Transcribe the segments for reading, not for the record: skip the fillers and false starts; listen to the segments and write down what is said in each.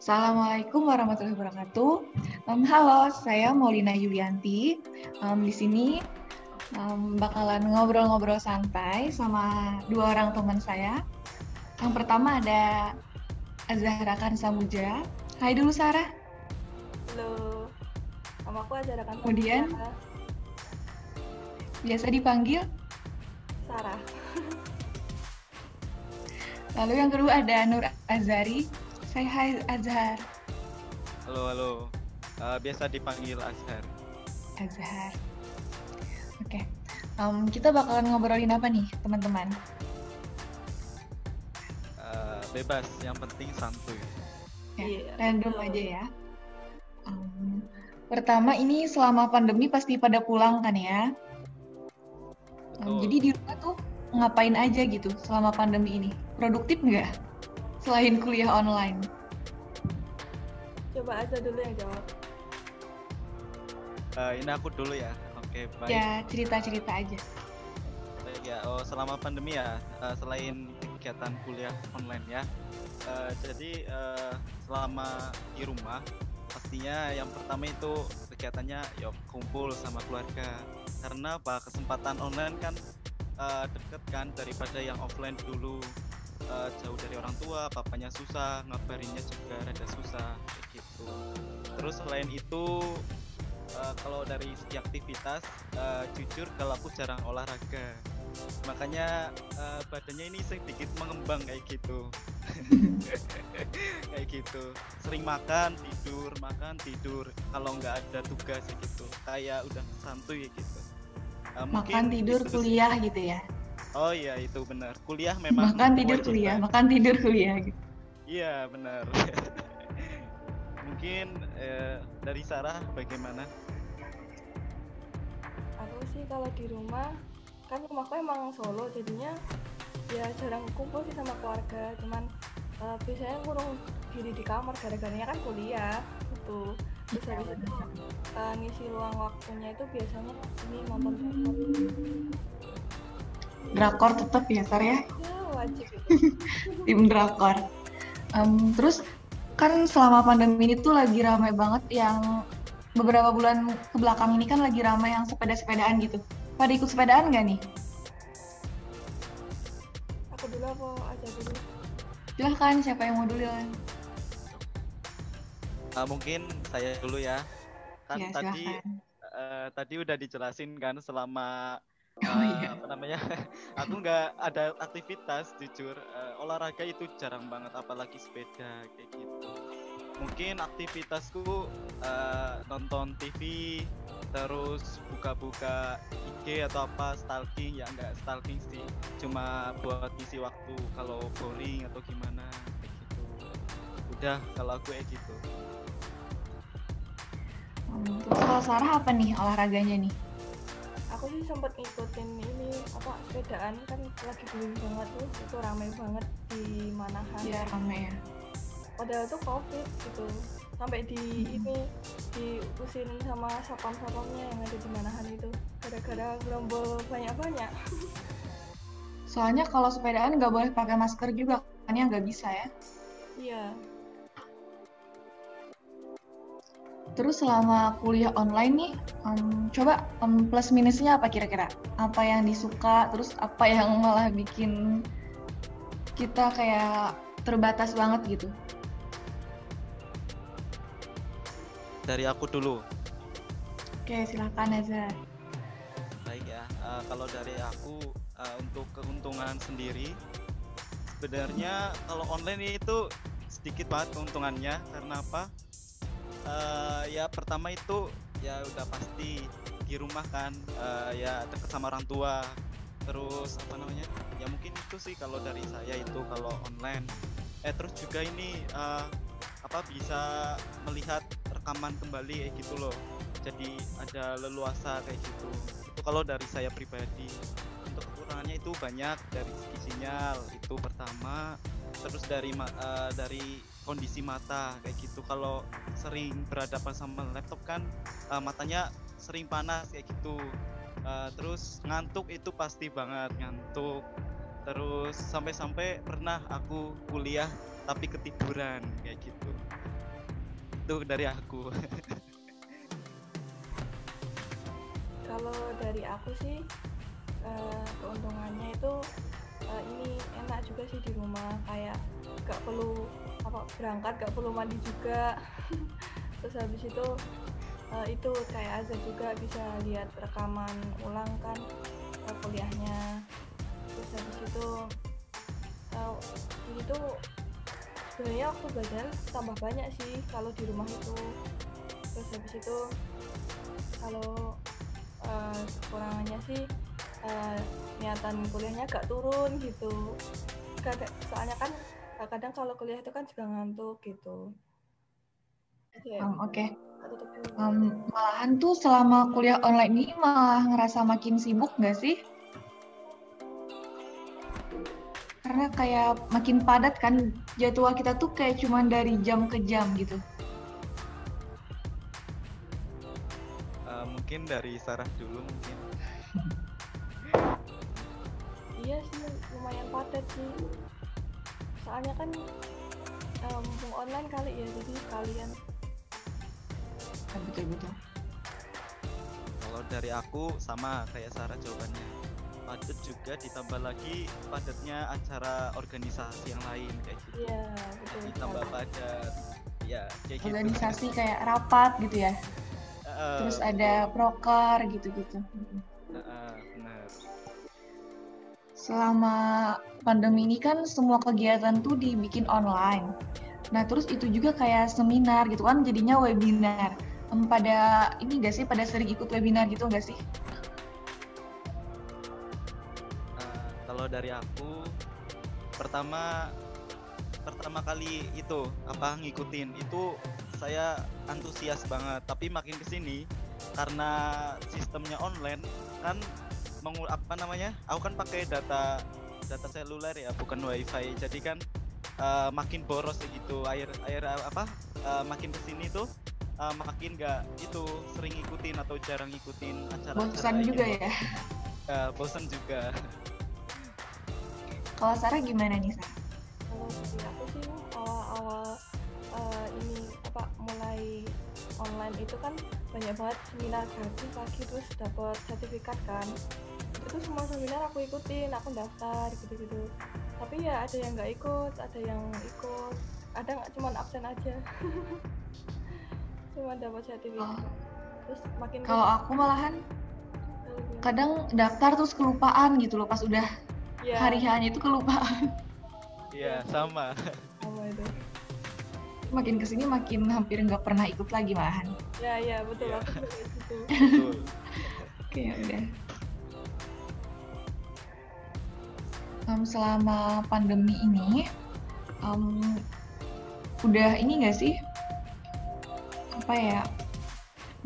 Assalamualaikum warahmatullahi wabarakatuh. Halo, saya Maulina Yulianti. Di sini bakalan ngobrol-ngobrol santai sama dua orang teman saya. Yang pertama ada Azahra Kansamuja. Hai dulu Sarah. Halo, nama aku Azahra Kansamuja. Kemudian biasa dipanggil Sarah. Lalu yang kedua ada Nur Azhari. Say hi Azhar. Halo. Biasa dipanggil Azhar. Azhar. Oke. Kita bakalan ngobrolin apa nih, teman-teman? Bebas, yang penting santuy. Random aja ya. Pertama ini selama pandemi pasti pada pulang kan ya? Jadi di rumah tuh ngapain aja gitu selama pandemi ini? Produktif nggak? Selain kuliah online. Coba aja dulu yang jawab. Ini aku dulu ya. Oke, baik. Ya, cerita-cerita aja. Ya, selama pandemi ya, selain kegiatan kuliah online ya. Jadi selama di rumah, pastinya yang pertama itu kegiatannya ya kumpul sama keluarga. Karena kesempatan online kan deket kan daripada yang offline dulu. Jauh dari orang tua, papanya susah, ngabarinnya juga rada susah kayak gitu. Terus selain itu kalau dari segi aktivitas, jujur kalau aku jarang olahraga, makanya badannya ini sedikit mengembang kayak gitu. Kayak gitu, sering makan tidur, kalau nggak ada tugas gitu, kayak udah santuy gitu. Makan tidur kuliah gitu ya. Oh iya, itu benar. Kuliah memang makan tidur kuliah gitu. Iya, benar. Mungkin dari Sarah bagaimana? Aku sih kalau di rumah, kan rumahku emang Solo, jadinya ya jarang kumpul sih sama keluarga. Cuman biasanya ngurung diri di kamar gara-garanya kan kuliah gitu. Terus habis itu ngisi luang waktunya itu biasanya ini nonton drakor tetap ya, Sar ya? Ya, wajib itu. Tim drakor. Terus kan selama pandemi ini tuh lagi ramai banget yang beberapa bulan kebelakang ini kan lagi ramai yang sepeda-sepedaan gitu. Pada ikut sepedaan nggak nih? Aku dulu apa aja dulu? Silahkan, siapa yang mau dulu? Mungkin saya dulu ya. Kan Ya, tadi udah dijelasin kan selama iya. apa namanya, aku nggak ada aktivitas jujur. Olahraga itu jarang banget, apalagi sepeda kayak gitu. Mungkin aktivitasku nonton TV, terus buka-buka IG atau apa, stalking. Ya nggak stalking sih, cuma buat isi waktu kalau boring atau gimana kayak gitu. Udah, kalau aku kayak gitu. Terus kalau Sarah apa nih olahraganya nih? Aku sih sempat ngikutin ini apa sepedaan, kan lagi booming banget tuh, itu ramai banget di Manahan. Iya, ramai ya. Padahal tuh COVID gitu, sampai ini diusirin sama satpam-satpamnya yang ada di Manahan itu gara-gara gerombol banyak-banyak. Soalnya kalau sepedaan nggak boleh pakai masker juga, kan ya nggak bisa ya. Iya. Terus selama kuliah online nih, coba plus minusnya apa kira-kira? Apa yang disuka, terus apa yang malah bikin kita kayak terbatas banget gitu? Dari aku dulu. Oke, silakan Azhar. Baik ya, kalau dari aku untuk keuntungan sendiri, sebenarnya kalau online itu sedikit banget keuntungannya. Karena apa? Ya pertama itu ya udah pasti di rumah kan, ya dekat sama orang tua. Terus apa namanya? Ya mungkin itu sih kalau dari saya itu kalau online. Terus juga ini bisa melihat rekaman kembali kayak gitu loh. Jadi ada leluasa kayak gitu. Itu kalau dari saya pribadi. Untuk kekurangannya itu banyak, dari segi sinyal itu pertama. Terus dari kondisi mata kayak gitu. Kalau sering berhadapan sama laptop kan matanya sering panas kayak gitu. Terus ngantuk itu pasti banget ngantuk. Terus sampai-sampai pernah aku kuliah tapi ketiduran kayak gitu. Itu dari aku. Kalau dari aku sih keuntungannya itu ini enak juga sih di rumah, kayak gak perlu berangkat, gak perlu mandi juga. Terus habis itu kayak Azza juga bisa lihat rekaman ulang kan kuliahnya. Terus habis itu itu sebenarnya waktu belajar tambah banyak sih kalau di rumah itu. Terus habis itu kalau kekurangannya sih niatan kuliahnya gak turun gitu. Soalnya kan kadang kalau kuliah itu kan juga ngantuk gitu. Oke. Malahan tuh selama kuliah online ini malah ngerasa makin sibuk nggak sih? Karena kayak makin padat kan jadwal kita tuh kayak cuman dari jam ke jam gitu. Mungkin dari Sarah dulu mungkin. Iya sih, lumayan padat sih. Soalnya kan mumpung online kali ya, jadi kalian. Betul. Kalau dari aku sama kayak Sarah jawabannya. Padat juga, ditambah lagi padatnya acara organisasi yang lain kayak gitu. Iya, betul. Ditambah padat. Ya, kayak gitu. Organisasi kayak rapat gitu ya. Terus ada proker gitu-gitu. Benar. Selama pandemi ini kan semua kegiatan tuh dibikin online. Nah terus itu juga kayak seminar gitu kan, jadinya webinar. Pada ini nggak sih, pada sering ikut webinar gitu nggak sih? Kalau dari aku pertama kali itu ngikutin itu saya antusias banget, tapi makin kesini karena sistemnya online kan aku kan pakai data seluler ya, bukan wifi, jadi kan makin boros gitu air makin kesini tuh makin nggak itu sering ngikutin atau jarang ngikutin acara. Bosan juga ya? Bosan juga. Kalau Sarah gimana nih, Sarah? Kalau dari aku sih awal-awal mulai online itu kan banyak banget seminar gratis lagi, terus dapat sertifikat kan. Itu semua seminar aku ikutin, aku daftar gitu-gitu. Tapi ya ada yang nggak ikut, ada yang ikut, ada nggak, cuman absen aja. Cuma dapat sertifikat. Terus makin kalau aku malahan kadang daftar terus kelupaan gitu loh, pas udah hari-harinya itu kelupaan. Iya, sama itu. Makin kesini makin hampir nggak pernah ikut lagi malahan. Ya betul, aku juga kayak gitu. Betul. Oke, udah. Selama pandemi ini udah ini nggak sih,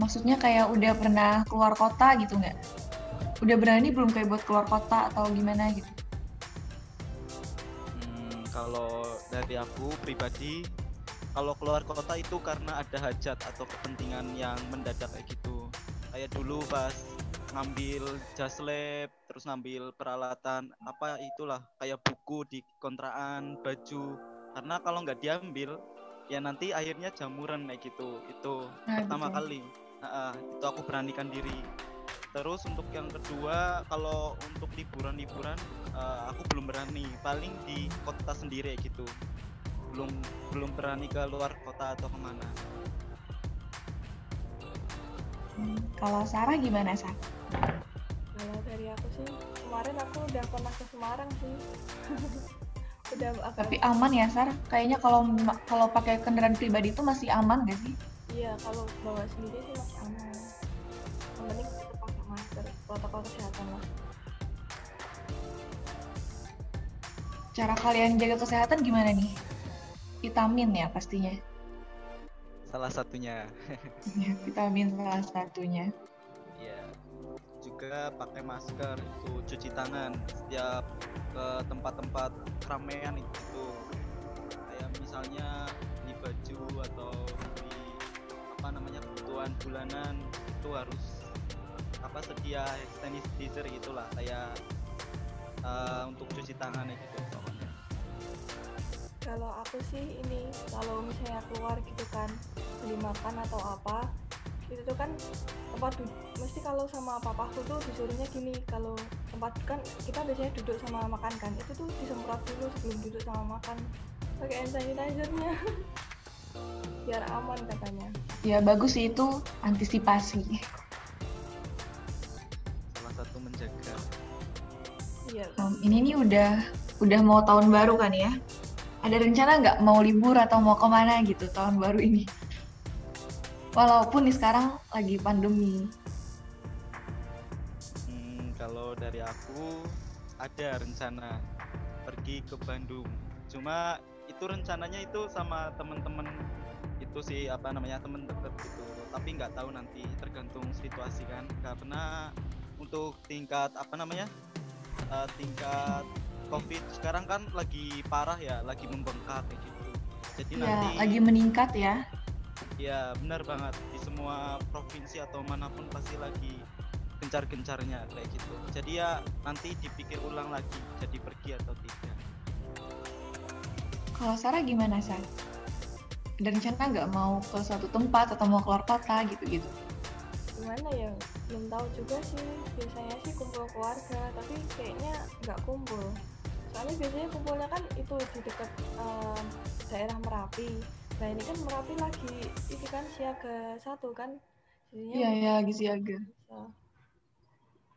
maksudnya kayak udah pernah keluar kota gitu nggak? Udah berani belum kayak buat keluar kota atau gimana gitu? Kalau dari aku pribadi, kalau keluar kota itu karena ada hajat atau kepentingan yang mendadak kayak gitu. Kayak dulu pas ngambil jas lab, terus ngambil peralatan itulah kayak buku di kontrakan, baju. Karena kalau nggak diambil, ya nanti akhirnya jamuran kayak gitu. Itu pertama kali. Itu aku beranikan diri. Terus untuk yang kedua, kalau untuk liburan aku belum berani, paling di kota sendiri gitu, belum berani ke luar kota atau kemana. Kalau Sarah gimana, Sarah? Kalau dari aku sih, kemarin aku udah pernah ke Semarang sih. Tapi aman ya, Sar? Kayaknya kalau pakai kendaraan pribadi itu masih aman nggak sih? Iya, kalau bawa sendiri sih masih aman. Yang penting kita pakai masker, protokol kesehatan lah. Cara kalian jaga kesehatan gimana nih? Vitamin ya pastinya. Salah satunya. Vitamin salah satunya. Iya. Juga pakai masker, itu cuci tangan setiap ke tempat-tempat keramaian itu. Kayak misalnya di baju atau di kebutuhan bulanan itu harus sedia sanitizer gitulah, kayak untuk cuci tangan gitu pokoknya. Kalau aku sih ini, kalau misalnya keluar gitu kan, beli makan atau apa, itu tuh kan mesti kalau sama papaku tuh disuruhnya gini, kalau tempat kan kita biasanya duduk sama makan kan, itu tuh disemprot dulu sebelum duduk sama makan pakai hand sanitizer-nya biar aman katanya. Ya bagus sih itu antisipasi. Salah satu menjaga. Iya. Ini nih udah mau tahun baru kan ya? Ada rencana nggak mau libur atau mau kemana gitu tahun baru ini? Walaupun nih sekarang lagi pandemi. Kalau dari aku ada rencana pergi ke Bandung. Cuma itu rencananya itu sama temen-temen itu sih temen deket gitu. Tapi nggak tahu nanti tergantung situasi kan. Karena untuk tingkat tingkat COVID sekarang kan lagi parah ya, lagi membengkak kayak gitu. Jadi Ya, nanti lagi meningkat ya. ya benar banget di semua provinsi atau manapun pasti lagi gencar-gencarnya kayak gitu. Jadi ya nanti dipikir ulang lagi jadi pergi atau tidak. Kalau Sarah gimana, Sar? Ada rencana nggak mau ke suatu tempat atau mau keluar kota gitu-gitu? Gimana ya, belum tahu juga sih. Biasanya sih kumpul keluarga, tapi kayaknya nggak kumpul. Soalnya biasanya kumpulnya kan itu di dekat daerah Merapi. Nah ini kan Merapi lagi ini kan siaga 1 kan, jadinya Iya, ya, lagi siaga. bisa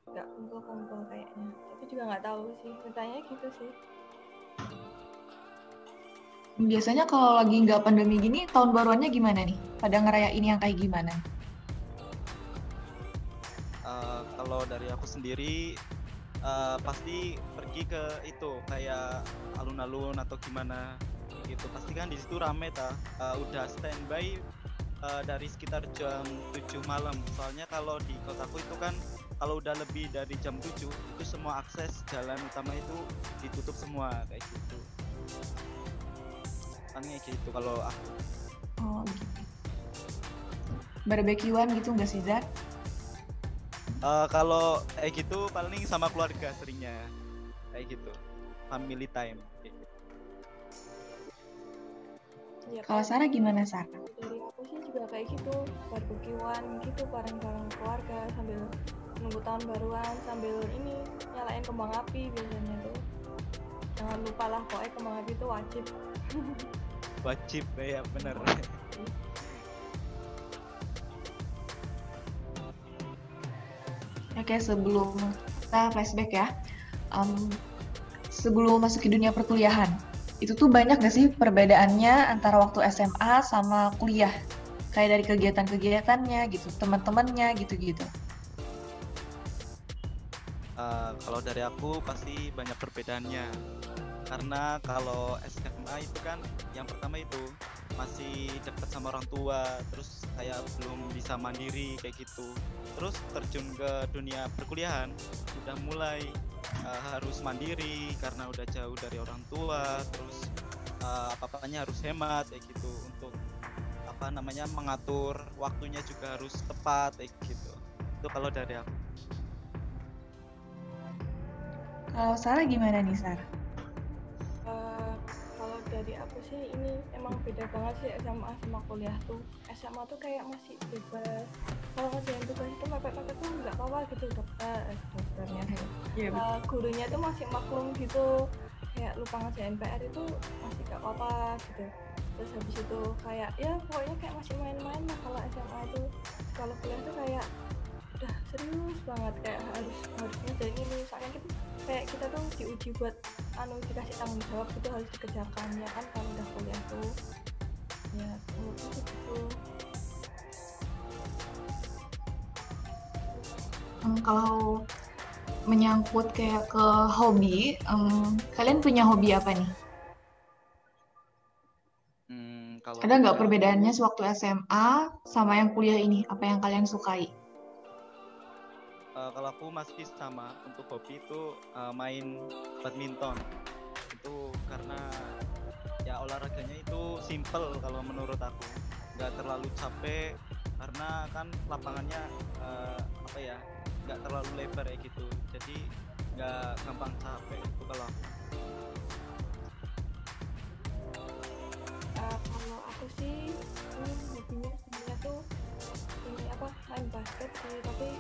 nggak kumpul-kumpul kayaknya. Tapi juga nggak tahu sih, rencananya gitu sih. Biasanya kalau lagi nggak pandemi gini, tahun baruannya gimana nih? Pada ngerayain yang kayak gimana? Kalau dari aku sendiri pasti pergi ke itu kayak alun-alun atau gimana gitu. Pasti kan di situ rame udah standby dari sekitar jam 7 malam. Soalnya kalau di kotaku itu kan kalau udah lebih dari jam 7 itu semua akses jalan utama itu ditutup semua kayak gitu. Kan kayak gitu kalau aku. Oh, gitu. Barbekyuan gitu nggak sih, Zar? Kalau kayak gitu paling sama keluarga seringnya kayak gitu, family time. Ya, Kalau Sarah gimana, Sarah? dari aku sih juga kayak gitu, barbekyuan gitu bareng-bareng keluarga sambil nunggu tahun baruan, sambil ini nyalain kembang api biasanya tuh. Jangan lupa lah, pokoknya kembang api itu wajib. Wajib ya, bener. Oke, sebelum kita flashback ya, sebelum masuk ke dunia perkuliahan, itu tuh banyak nggak sih perbedaannya antara waktu SMA sama kuliah? Kayak dari kegiatan-kegiatannya gitu, teman-temannya gitu-gitu. Kalau dari aku pasti banyak perbedaannya. Karena kalau SMA itu kan yang pertama itu masih dekat sama orang tua, terus kayak belum bisa mandiri kayak gitu. Terus terjun ke dunia perkuliahan udah mulai harus mandiri karena udah jauh dari orang tua, terus apa-apanya harus hemat kayak gitu, untuk mengatur waktunya juga harus tepat kayak gitu. Itu kalau dari aku. Kalau Sarah gimana nih, Sarah? Kalau dari aku sih ini emang beda banget sih SMA sama kuliah tuh. SMA tuh kayak masih bebas. Kalau ngerjain tugas itu mepet-mepet tuh nggak apa-apa gitu, dokternya tuh. Gurunya tuh masih maklum gitu. Kayak lupa ngerjain PR itu masih nggak apa-apa gitu. Terus habis itu kayak ya pokoknya kayak masih main-main lah kalau SMA itu. Kalau kuliah tuh kayak udah serius banget, kayak harus ngerjain ini. Soalnya kita tuh diuji buat dikasih tanggung jawab gitu, harus dikerjakan ya kan kalau udah kuliah tuh. Ya menurutku gitu. Kalau menyangkut kayak ke hobi, kalian punya hobi apa nih? Kalau Ada nggak perbedaannya sewaktu SMA sama yang kuliah ini? Apa yang kalian sukai? kalau aku masih sama untuk hobi itu main badminton. Itu karena ya olahraganya itu simple kalau menurut aku, nggak terlalu capek karena kan lapangannya nggak terlalu lebar ya gitu, jadi nggak gampang capek itu kalau aku. aku sih hobinya sebenarnya tuh ini apa, main basket sih, tapi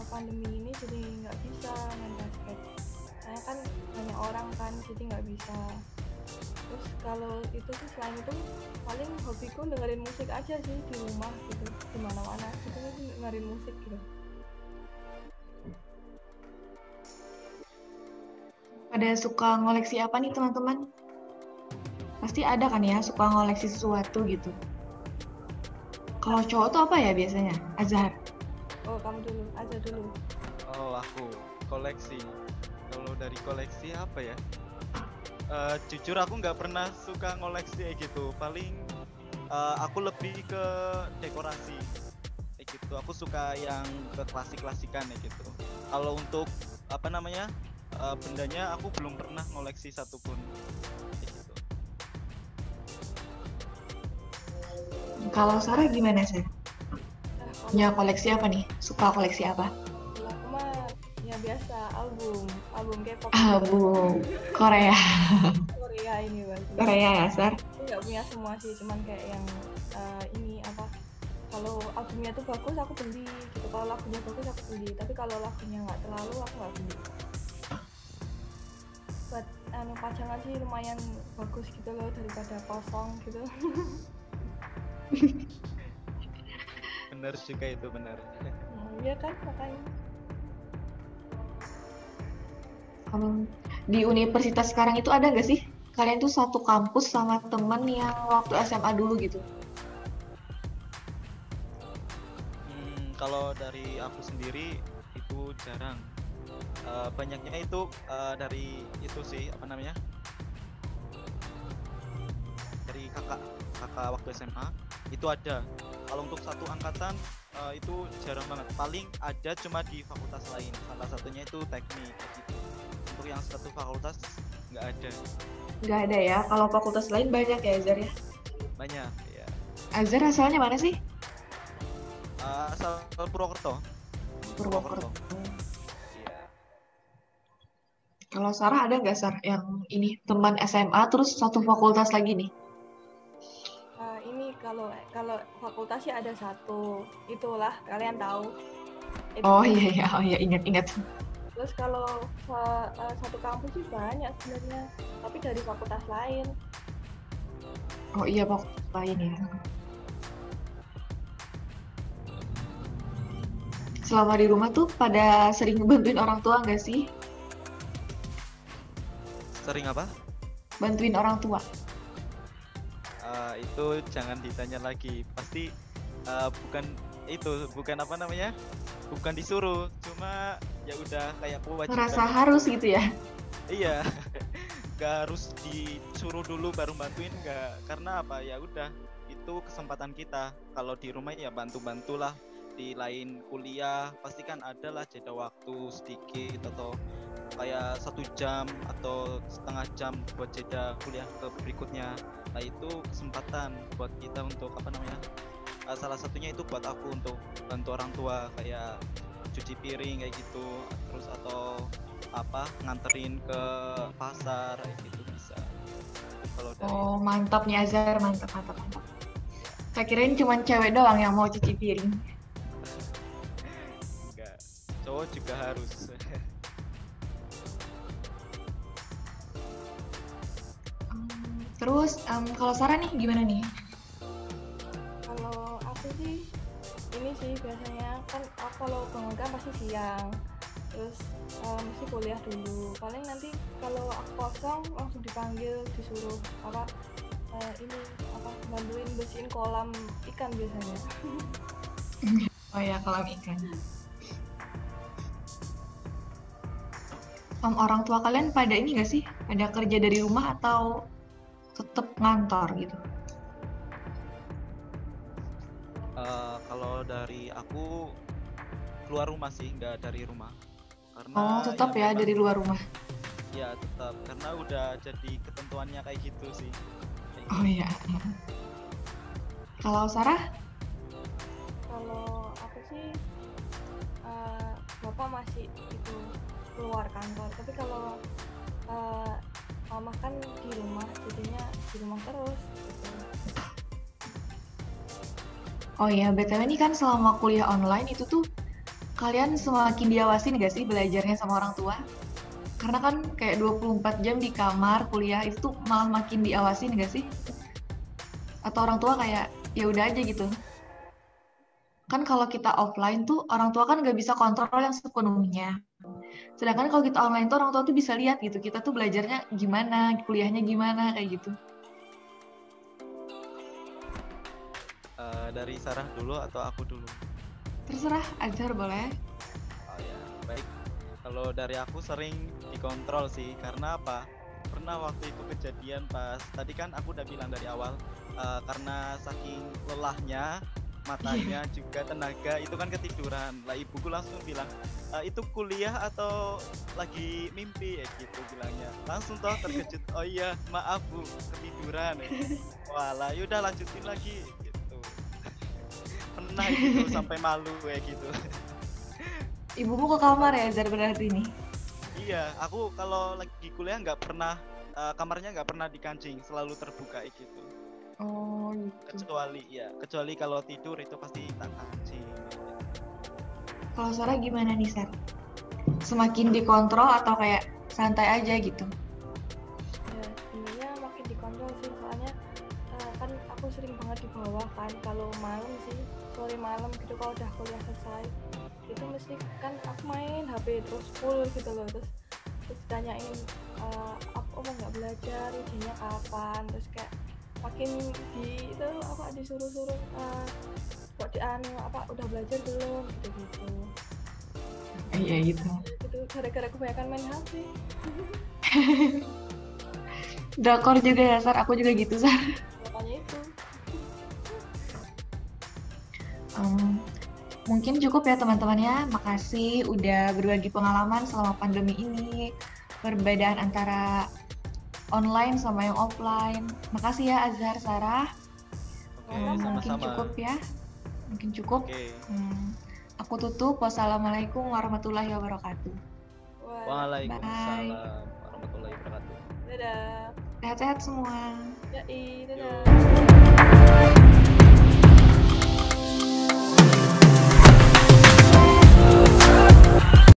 pandemi ini jadi nggak bisa main basket. Saya kan banyak orang kan, jadi nggak bisa. Terus kalau itu sih, selain itu paling hobiku dengerin musik aja sih di rumah gitu, di mana-mana gitu sih dengerin musik gitu. Ada suka ngoleksi apa nih teman-teman? Pasti ada kan ya suka ngoleksi sesuatu gitu. Kalau cowok tuh apa ya biasanya? Azhar. Oh, kamu dulu aja dulu. Oh, aku koleksi. Kalau dari koleksi apa ya? Jujur aku nggak pernah suka ngoleksi kayak gitu. Paling aku lebih ke dekorasi kayak gitu. Aku suka yang ke klasik-klasikan kayak gitu. Kalau untuk apa namanya bendanya aku belum pernah ngoleksi satupun kayak gitu. Kalau Sarah gimana sih? Nah, Punya koleksi apa nih? Suka koleksi apa? kalau aku mah ya biasa, album K-pop Album Korea. Korea ini berarti. Korea ya, Sar? Aku nggak punya semua sih, cuman kayak yang ini apa, kalau albumnya tuh bagus aku beli gitu, kalau lagunya bagus aku beli, tapi kalau lagunya nggak terlalu aku nggak beli. Buat pajangan sih lumayan bagus gitu loh, daripada kosong gitu. Bener juga itu, bener. Iya kan, makanya. Di universitas sekarang itu ada nggak sih? Kalian tuh satu kampus sama temen yang waktu SMA dulu gitu? Kalau dari aku sendiri itu jarang. Banyaknya itu dari itu sih apa namanya? Dari kakak waktu SMA itu ada. Kalau untuk satu angkatan itu jarang banget. Paling ada cuma di fakultas lain. Salah satunya itu teknik gitu. Untuk yang satu fakultas nggak ada. Nggak ada ya. Kalau fakultas lain banyak ya, Azhar ya? Banyak ya. Azhar asalnya mana sih? Asal Purwokerto. Purwokerto. Iya. Kalau Sarah ada nggak, Sar, yang ini teman SMA terus satu fakultas lagi nih? Ini kalau fakultas sih ada satu, itulah kalian tahu. Oh iya, ingat. Terus kalau satu kampus sih banyak sebenarnya, tapi dari fakultas lain. Oh iya, fakultas lain ya. Selama di rumah tuh pada sering bantuin orang tua nggak sih? Sering apa? Bantuin orang tua. Itu jangan ditanya lagi. Pasti bukan apa namanya? Bukan disuruh, cuma ya udah kayak kewajiban. Merasa harus gitu ya? Iya. Gak harus disuruh dulu baru bantuin, nggak. Karena apa? Ya udah, itu kesempatan kita. Kalau di rumah ya bantu-bantulah. Di lain kuliah pasti kan ada lah jeda waktu sedikit atau kayak 1 jam atau setengah jam buat jeda kuliah ke berikutnya. Nah itu kesempatan buat kita untuk apa namanya, salah satunya itu buat aku untuk bantu orang tua kayak cuci piring kayak gitu, terus atau apa nganterin ke pasar kayak gitu bisa. Kalau dari Oh mantap nih Azhar, mantap. Saya kirain cuma cewek doang yang mau cuci piring. enggak, cowok juga harus. Terus kalau Sarah nih gimana nih? Kalau aku sih ini sih biasanya kan aku kalau bangun kan pasti siang, terus mesti kuliah dulu. Paling nanti kalau aku kosong langsung dipanggil disuruh bantuin bersihin kolam ikan biasanya. Oh ya, kolam ikan. Orang tua kalian pada ini nggak sih? Pada kerja dari rumah atau tetap ngantor gitu? Kalau dari aku keluar rumah sih, nggak dari rumah. Karena Oh tetap ya memang- dari luar rumah. Ya tetap, karena udah jadi ketentuannya kayak gitu sih. Kayak Oh iya. Kalau Sarah? Kalau aku sih bapak masih itu keluar kantor, tapi kalau mama kan di rumah, jadinya di rumah terus gitu. Oh iya, BTW ini kan selama kuliah online itu tuh kalian semakin diawasin gak sih belajarnya sama orang tua? Karena kan kayak 24 jam di kamar kuliah itu tuh malah makin diawasin gak sih? Atau orang tua kayak ya udah aja gitu. Kan kalau kita offline tuh orang tua kan nggak bisa kontrol yang sepenuhnya. Sedangkan kalau kita online tuh orang tua tuh bisa lihat gitu, kita tuh belajarnya gimana, kuliahnya gimana, kayak gitu. Dari Sarah dulu atau aku dulu? Terserah, ajar boleh. Oh ya, baik. Kalau dari aku sering dikontrol sih, karena apa? Pernah waktu itu kejadian pas tadi kan aku udah bilang dari awal, karena saking lelahnya matanya juga tenaga itu kan ketiduran. Lah ibuku langsung bilang, itu kuliah atau lagi mimpi ya gitu bilangnya. Langsung toh terkejut. Oh iya, maaf Bu, ketiduran ya. Walah, yaudah lanjutin lagi gitu. Pernah gitu sampai malu kayak gitu. Ibumu ke kamar ya, Azhar berarti nih. Iya, aku kalau lagi kuliah nggak pernah kamarnya nggak pernah dikancing, selalu terbuka gitu. Oh gitu. Kecuali kalau tidur itu pasti tak kancing. Kalau Sarah gimana nih, Sar? Semakin dikontrol atau kayak santai aja gitu? Ya sebenarnya makin dikontrol sih, soalnya kan aku sering banget di bawah kan, kalau malam sih, sore malam gitu kalau udah kuliah selesai itu mesti kan aku main HP terus full gitu loh, terus ditanyain aku mau nggak belajar, ujiannya kapan, terus kayak makin di itu apa disuruh-suruh kok di anu apa udah belajar belum gitu-gitu. Iya gitu. Itu gara-gara kebanyakan main HP. Drakor juga ya, Sar. Aku juga gitu, Sar. Makanya itu. Mungkin cukup ya teman-temannya. Makasih udah berbagi pengalaman selama pandemi ini. Perbedaan antara online sama yang offline. Makasih ya Azhar, Sarah. Oke, Mungkin sama-sama. cukup ya. Mungkin cukup. Oke. Aku tutup. Wassalamualaikum warahmatullahi wabarakatuh. Waalaikumsalam warahmatullahi wabarakatuh. Dadah. Sehat-sehat semua. Dadah. Yo.